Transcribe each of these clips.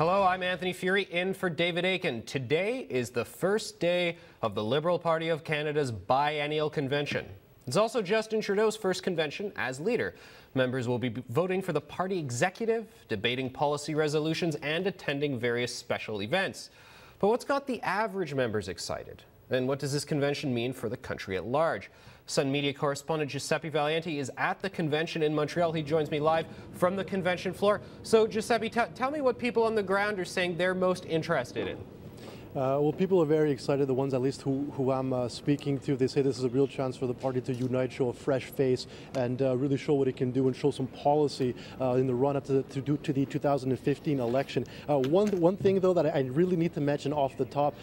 Hello, I'm Anthony Furey in for David Akin. Today is the first day of the Liberal Party of Canada's biennial convention. It's also Justin Trudeau's first convention as leader. Members will be voting for the party executive, debating policy resolutions, and attending various special events. But what's got the average members excited? And what does this convention mean for the country at large? Sun Media correspondent Giuseppe Valiente is at the convention in Montreal. He joins me live from the convention floor. So Giuseppe, tell me what people on the ground are saying they're most interested in. Well, people are very excited, the ones at least who I'm speaking to. They say this is a real chance for the party to unite, show a fresh face, and really show what it can do and show some policy in the run-up to the 2015 election. One thing, though, that I really need to mention off the top,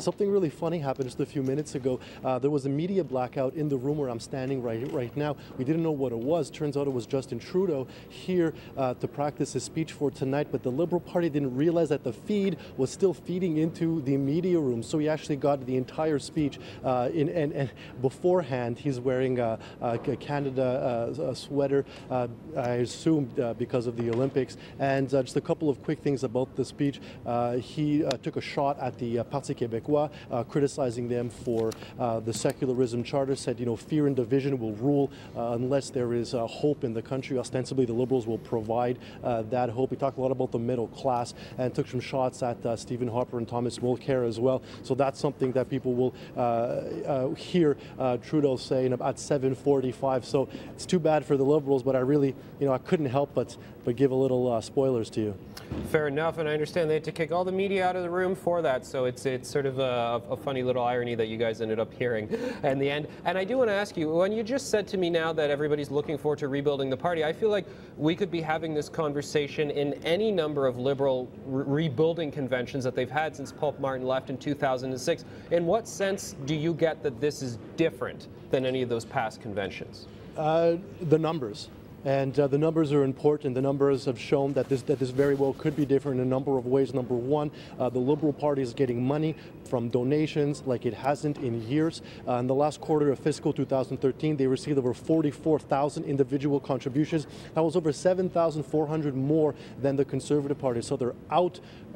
something really funny happened just a few minutes ago. There was a media blackout in the room where I'm standing right now. We didn't know what it was. Turns out it was Justin Trudeau here to practice his speech for tonight, but the Liberal Party didn't realize that the feed was still feeding into the media room, so he actually got the entire speech and beforehand he's wearing a Canada sweater, I assume because of the Olympics. And just a couple of quick things about the speech. He took a shot at the Parti Québécois, criticizing them for the secularism charter, said, you know, fear and division will rule unless there is hope in the country. Ostensibly the Liberals will provide that hope. He talked a lot about the middle class and took some shots at Stephen Harper and Thomas Mulcair as well. So that's something that people will hear Trudeau saying about 7:45. So it's too bad for the Liberals, but I really, I couldn't help but give a little spoilers to you. Fair enough, and I understand they had to kick all the media out of the room for that, so it's sort of a funny little irony that you guys ended up hearing in the end. And I do want to ask you, when you just said to me now that everybody's looking forward to rebuilding the party, I feel like we could be having this conversation in any number of Liberal rebuilding conventions that they've had since Paul Martin left in 2006. In what sense do you get that this is different than any of those past conventions? The numbers. And the numbers are important. The numbers have shown that this very well could be different in a number of ways. Number one, the Liberal Party is getting money from donations like it hasn't in years. In the last quarter of fiscal 2013, they received over 44,000 individual contributions. That was over 7,400 more than the Conservative Party. So they're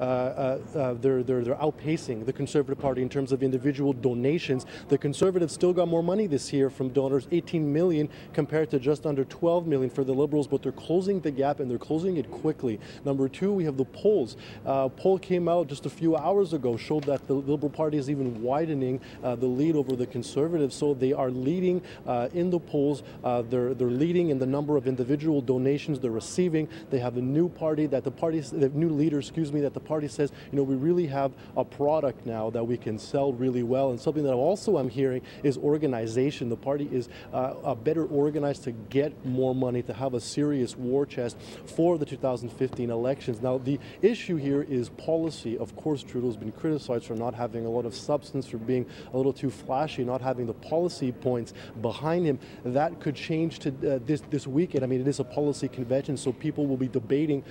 outpacing the Conservative Party in terms of individual donations. The Conservatives still got more money this year from donors, 18 million compared to just under 12 million for the Liberals, but they're closing the gap and they're closing it quickly. Number two, we have the polls. Poll came out just a few hours ago, showed that the Liberal Party is even widening the lead over the Conservatives. So they are leading in the polls. They're leading in the number of individual donations they're receiving. They have a new party that the new leader, excuse me, that the party says, we really have a product now that we can sell really well. And something that also I'm hearing is organization. The party is better organized to get more money, to have a serious war chest for the 2015 elections. Now, the issue here is policy. Of course, Trudeau's been criticized for not having a lot of substance, for being a little too flashy, not having the policy points behind him. That could change to this weekend. I mean, it is a policy convention, so people will be debating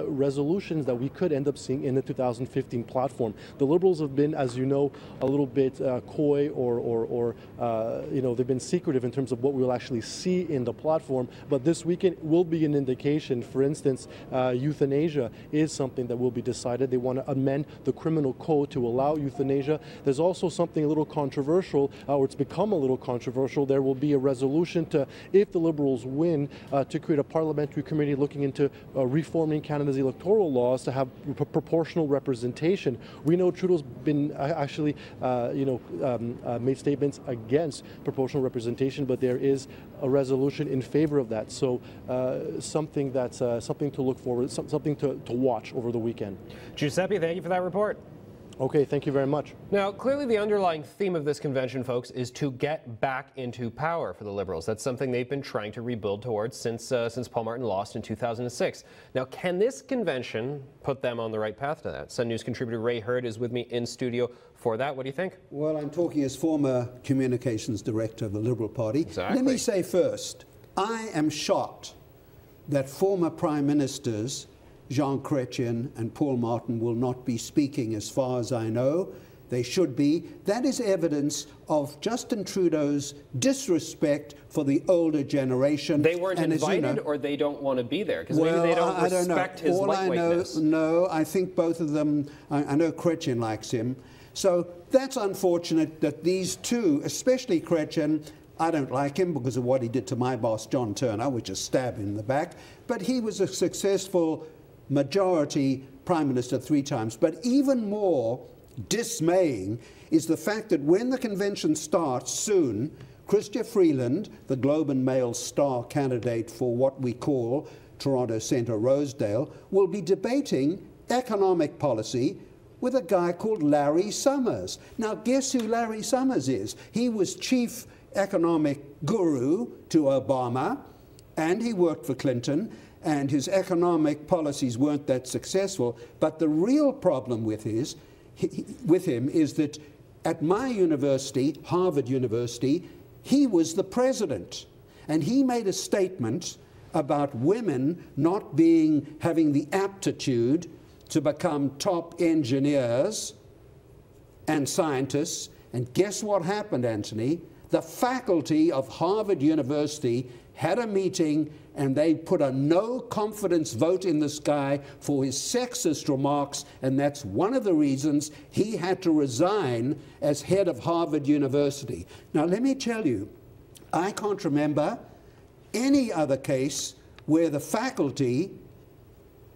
resolutions that we could end up seeing in the 2015 platform. The Liberals have been, as you know, a little bit coy or they've been secretive in terms of what we'll actually see in the platform. But this weekend will be an indication. For instance, euthanasia is something that will be decided. They want to amend the criminal code to allow euthanasia. There's also something a little controversial, or it's become a little controversial. There will be a resolution to, if the Liberals win, to create a parliamentary committee looking into reforming Canada's electoral laws to have proportional representation. We know Trudeau's been actually, made statements against proportional representation, but there is a resolution in favor of that. So something to look forward, something to watch over the weekend. Giuseppe, thank you for that report. Okay, thank you very much. Now, clearly the underlying theme of this convention, folks, is to get back into power for the Liberals. That's something they've been trying to rebuild towards since Paul Martin lost in 2006. Now, can this convention put them on the right path to that? Sun News contributor Ray Hurd is with me in studio for that. What do you think? Well, I'm talking as former communications director of the Liberal Party. Exactly. Let me say first, I am shocked that former Prime Ministers Jean Chrétien and Paul Martin will not be speaking, as far as I know, they should be. That is evidence of Justin Trudeau's disrespect for the older generation. They weren't invited, you know, or they don't want to be there? Because maybe they don't respect his lightweightness. No, I think both of them, I know Chrétien likes him. So that's unfortunate that these two, especially Chrétien, I don't like him because of what he did to my boss, John Turner, which is stab in the back. But he was a successful majority prime minister 3 times. But even more dismaying is the fact that when the convention starts soon, Chrystia Freeland, the Globe and Mail star candidate for what we call Toronto Centre Rosedale, will be debating economic policy with a guy called Larry Summers. Now, guess who Larry Summers is? He was chief economic guru to Obama, and he worked for Clinton, and his economic policies weren't that successful. But the real problem with him is that at my university, Harvard University, he was the president, and he made a statement about women not having the aptitude to become top engineers and scientists. And guess what happened, Anthony? The faculty of Harvard University had a meeting, and they put a no-confidence vote in the sky for his sexist remarks, and that's one of the reasons he had to resign as head of Harvard University. Now, let me tell you, I can't remember any other case where the faculty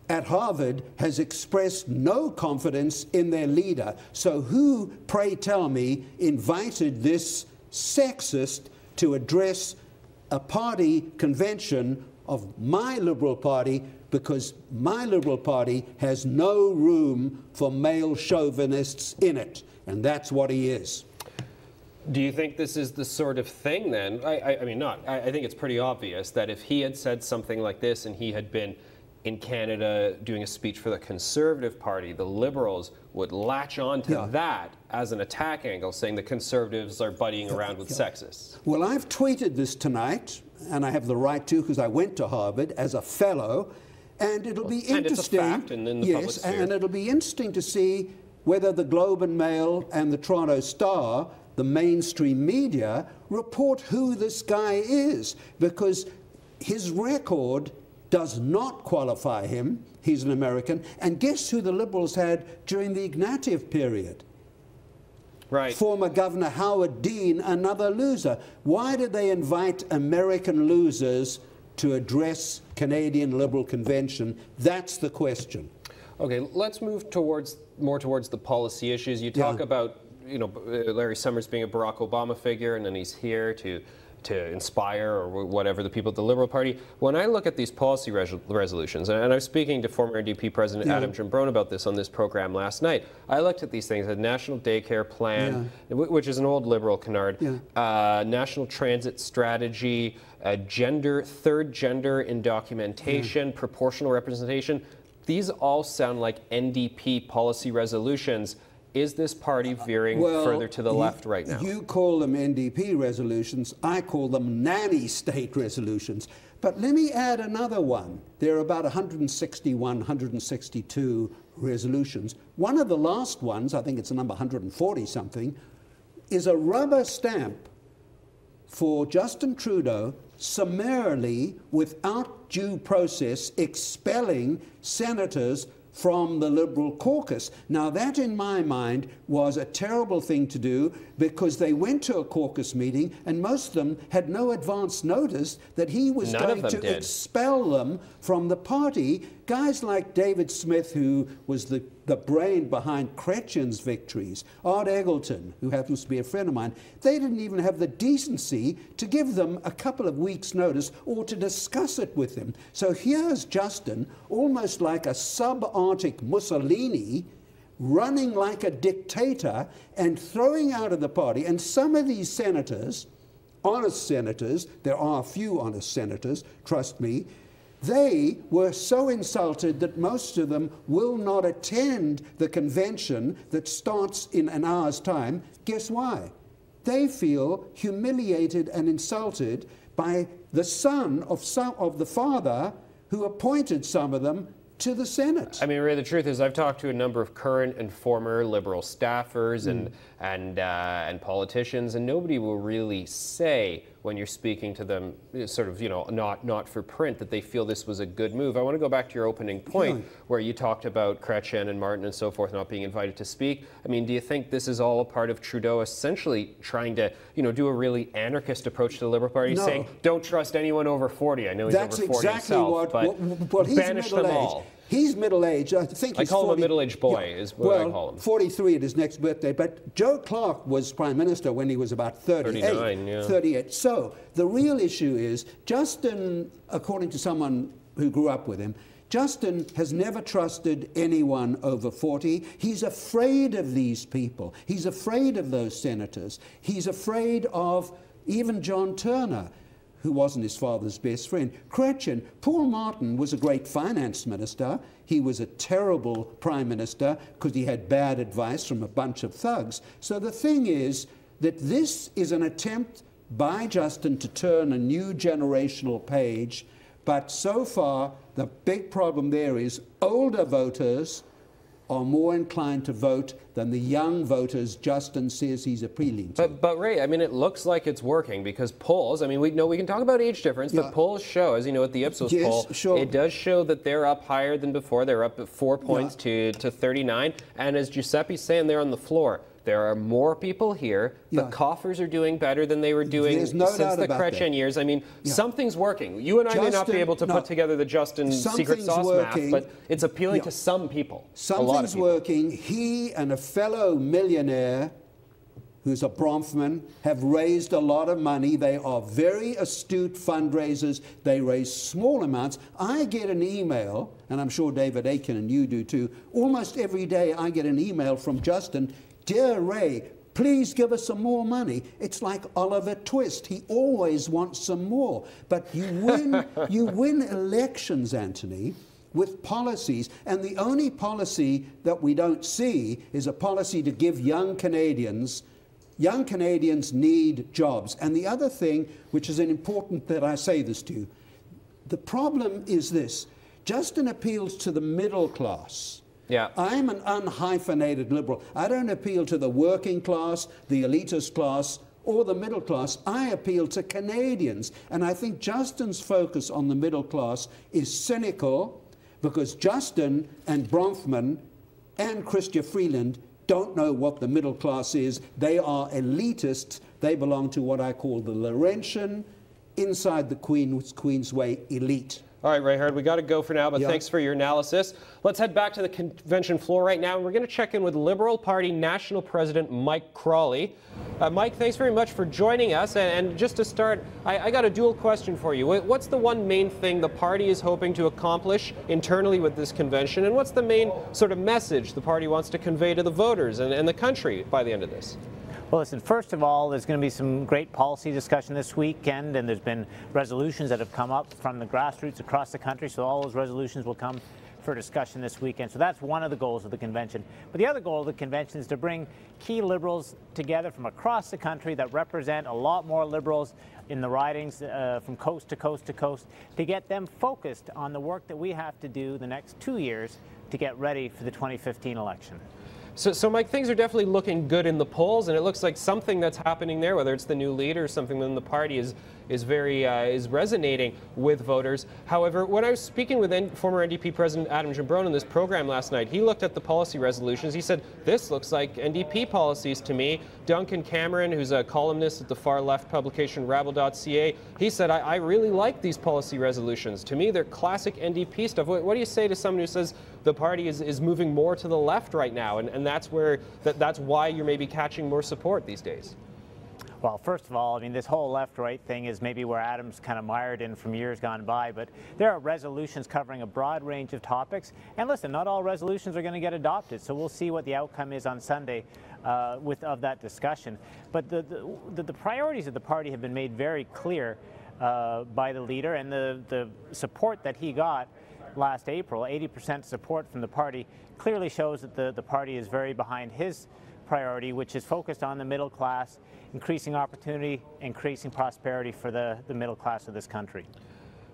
at Harvard has expressed no confidence in their leader. So who, pray tell me, invited this sexist to address a party convention of my Liberal Party, because my Liberal Party has no room for male chauvinists in it, and that's what he is. Do you think this is the sort of thing then? I think it's pretty obvious that if he had said something like this and he had been in Canada doing a speech for the Conservative Party, the Liberals would latch on to that as an attack angle, saying the Conservatives are buddying around with sexists. Well, I've tweeted this tonight, and I have the right to because I went to Harvard as a fellow, and it'll be interesting. And it's a fact in the public sphere. And it'll be interesting to see whether the Globe and Mail and the Toronto Star, the mainstream media, report who this guy is, because his record does not qualify him. He's an American. And guess who the Liberals had during the Ignatieff period? Right. Former Governor Howard Dean, another loser. Why did they invite American losers to address Canadian Liberal Convention? That's the question. Okay, let's move more towards the policy issues. You talk about, Larry Summers being a Barack Obama figure, and then he's here to inspire or whatever the people at the Liberal Party. When I look at these policy resolutions, and I was speaking to former NDP President Adam Giambrone about this on this program last night, I looked at these things: a national daycare plan, which is an old Liberal canard, national transit strategy, third gender in documentation, proportional representation. These all sound like NDP policy resolutions. Is this party veering further to the left right now? You call them NDP resolutions. I call them nanny state resolutions. But let me add another one. There are about 161, 162 resolutions. One of the last ones, I think it's number 140-something, is a rubber stamp for Justin Trudeau summarily, without due process, expelling senators from the Liberal caucus. Now, that, in my mind, was a terrible thing to do, because they went to a caucus meeting and most of them had no advance notice that he was going to expel them from the party. Guys like David Smith, who was the brain behind Chrétien's victories, Art Eggleton, who happens to be a friend of mine, they didn't even have the decency to give them a couple of weeks' notice or to discuss it with them. So here's Justin, almost like a subarctic Mussolini, running like a dictator and throwing out of the party. And some of these senators, honest senators, there are a few honest senators, trust me, they were so insulted that most of them will not attend the convention that starts in an hour's time. Guess why? They feel humiliated and insulted by the son of the father who appointed some of them to the Senate. I mean, Ray, the truth is I've talked to a number of current and former Liberal staffers and politicians, and nobody will really say when you're speaking to them, sort of, not for print, that they feel this was a good move. I want to go back to your opening point where you talked about Chrétien and Martin and so forth not being invited to speak. I mean, do you think this is all a part of Trudeau essentially trying to, do a really anarchist approach to the Liberal Party, saying, don't trust anyone over 40? I know he's over 40 himself, but he's banish them all. He's middle-aged. I think he's 40. I call him a middle-aged boy, is what I call him. 43 at his next birthday. But Joe Clark was Prime Minister when he was about 38. 39, yeah. 38. So the real issue is, Justin, according to someone who grew up with him, Justin has never trusted anyone over 40. He's afraid of these people. He's afraid of those senators. He's afraid of even John Turner, who wasn't his father's best friend. Chrétien, Paul Martin was a great finance minister. He was a terrible prime minister because he had bad advice from a bunch of thugs. So the thing is that this is an attempt by Justin to turn a new generational page, but so far the big problem there is older voters are more inclined to vote than the young voters Justin says he's appealing to. But Ray, I mean, it looks like it's working because polls, I mean, we can talk about age difference, but polls show, as you know, at the Ipsos poll, it does show that they're up higher than before. They're up at 4 points to 39. And as Giuseppe's saying there on the floor, there are more people here. The coffers are doing better than they were doing since the Chrétien years. I mean, something's working. You and I may not be able to put together the Justin secret sauce math, but it's appealing to some people. Something's working. He and a fellow millionaire who's a Bronfman have raised a lot of money. They are very astute fundraisers. They raise small amounts. I get an email, and I'm sure David Akin and you do too, almost every day I get an email from Justin, "Dear Ray, please give us some more money." It's like Oliver Twist. He always wants some more. But you win elections, Anthony, with policies. And the only policy that we don't see is a policy to give young Canadians need jobs. And the other thing, which is important that I say this to you, the problem is this. Justin appeals to the middle class. Yeah. I'm an unhyphenated liberal. I don't appeal to the working class, the elitist class, or the middle class. I appeal to Canadians. And I think Justin's focus on the middle class is cynical because Justin and Bronfman and Chrystia Freeland don't know what the middle class is. They are elitists. They belong to what I call the Laurentian, inside the Queensway elite. All right, Ray Hurd, we got to go for now, but thanks for your analysis. Let's head back to the convention floor right now, and we're going to check in with Liberal Party National President Mike Crawley. Mike, thanks very much for joining us. And just to start, I got a dual question for you. What's the one main thing the party is hoping to accomplish internally with this convention, and what's the main sort of message the party wants to convey to the voters and the country by the end of this? Well, listen, first of all, there's going to be some great policy discussion this weekend, and there's been resolutions that have come up from the grassroots across the country, so all those resolutions will come for discussion this weekend. So that's one of the goals of the convention. But the other goal of the convention is to bring key Liberals together from across the country that represent a lot more Liberals in the ridings from coast to coast to coast, to get them focused on the work that we have to do the next 2 years to get ready for the 2015 election. So, Mike, things are definitely looking good in the polls, and it looks like something that's happening there, whether it's the new leader or something within the party, is resonating with voters. However, when I was speaking with former NDP President Adam Gimbron in this program last night, he looked at the policy resolutions. He said, "This looks like NDP policies to me." Duncan Cameron, who's a columnist at the far-left publication Rabble.ca, he said, I really like these policy resolutions. To me, they're classic NDP stuff. What do you say to someone who says the party is moving more to the left right now, and that's why you're maybe catching more support these days? Well, first of all, I mean, this whole left-right thing is maybe where Adam's kind of mired in from years gone by, but there are resolutions covering a broad range of topics. And listen, not all resolutions are going to get adopted, so we'll see what the outcome is on Sunday of that discussion. But the priorities of the party have been made very clear by the leader, and the support that he got last April, 80% support from the party, clearly shows that the party is very behind his priority, which is focused on the middle class, increasing opportunity, increasing prosperity for the middle class of this country.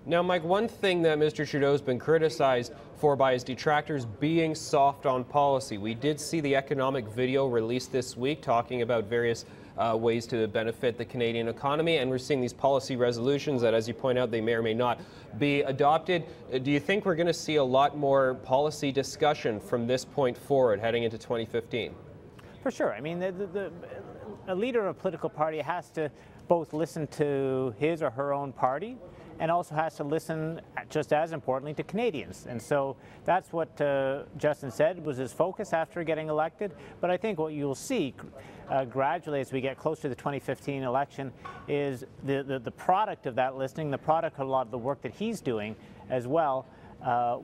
Now, Mike, one thing that Mr. Trudeau's been criticized for by his detractors being soft on policy. We did see the economic video released this week talking about various ways to benefit the Canadian economy, and we're seeing these policy resolutions that, as you point out, they may or may not be adopted. Do you think we're going to see a lot more policy discussion from this point forward heading into 2015? For sure. I mean, a leader of a political party has to both listen to his or her own party and also has to listen, just as importantly, to Canadians. And so that's what Justin said was his focus after getting elected. But I think what you'll see gradually as we get closer to the 2015 election is the product of that listening, the product of a lot of the work that he's doing as well,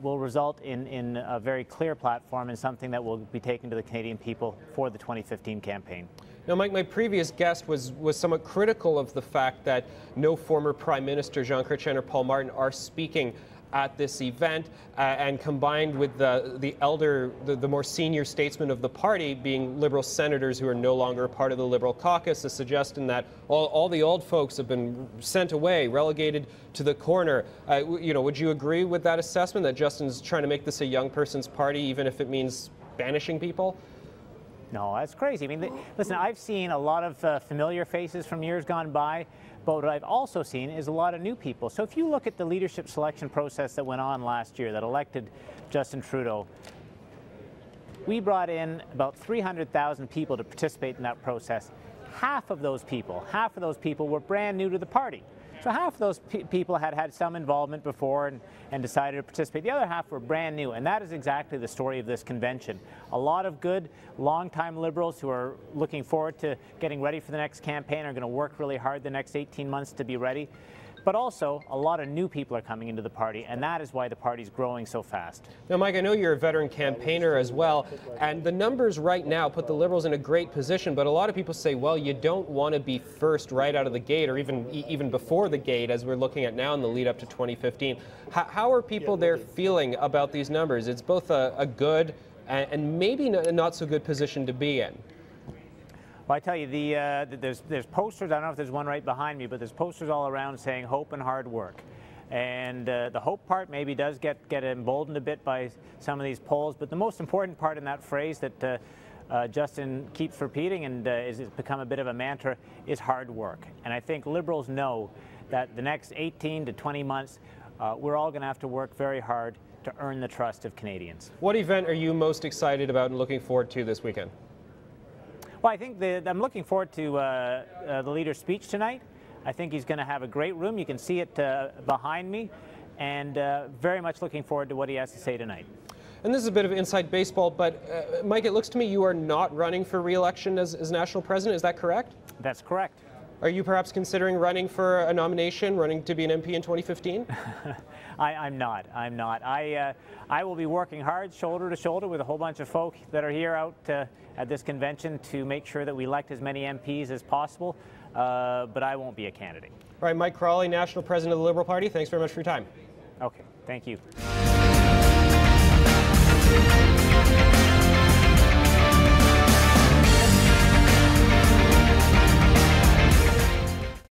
will result in a very clear platform and something that will be taken to the Canadian people for the 2015 campaign. Now, Mike, my previous guest was somewhat critical of the fact that no former Prime Minister, Jean Chrétien or Paul Martin, are speaking at this event, and combined with the more senior statesmen of the party being Liberal senators who are no longer a part of the Liberal caucus, a suggestion that all the old folks have been sent away, relegated to the corner. Would you agree with that assessment, that Justin's trying to make this a young person's party, even if it means banishing people? No, that's crazy. I mean, listen, I've seen a lot of familiar faces from years gone by, but what I've also seen is a lot of new people. So if you look at the leadership selection process that went on last year that elected Justin Trudeau, we brought in about 300,000 people to participate in that process. Half of those people were brand new to the party. So half of those people had had some involvement before and decided to participate. The other half were brand new, and that is exactly the story of this convention. A lot of good, long-time Liberals who are looking forward to getting ready for the next campaign are going to work really hard the next 18 months to be ready. But also, a lot of new people are coming into the party, and that is why the party's growing so fast. Now, Mike, I know you're a veteran campaigner as well, and the numbers right now put the Liberals in a great position, but a lot of people say, well, you don't want to be first right out of the gate, or even before the gate, as we're looking at now in the lead up to 2015. How are people there feeling about these numbers? It's both a good and maybe a not so good position to be in. Well, I tell you, there's posters, I don't know if there's one right behind me, but there's posters all around saying hope and hard work. And the hope part maybe does get emboldened a bit by some of these polls, but the most important part in that phrase that Justin keeps repeating and has become a bit of a mantra is hard work. And I think Liberals know that the next 18 to 20 months, we're all going to have to work very hard to earn the trust of Canadians. What event are you most excited about and looking forward to this weekend? Well, I think I'm looking forward to the leader's speech tonight. I think he's going to have a great room. You can see it behind me, and very much looking forward to what he has to say tonight. And this is a bit of inside baseball, but Mike, it looks to me you are not running for re-election as national president. Is that correct? That's correct. Are you perhaps considering running for a nomination, running to be an MP in 2015? I'm not. I will be working hard, shoulder to shoulder, with a whole bunch of folk that are here out at this convention to make sure that we elect as many MPs as possible, but I won't be a candidate. All right, Mike Crawley, National President of the Liberal Party, thanks very much for your time. Okay, thank you.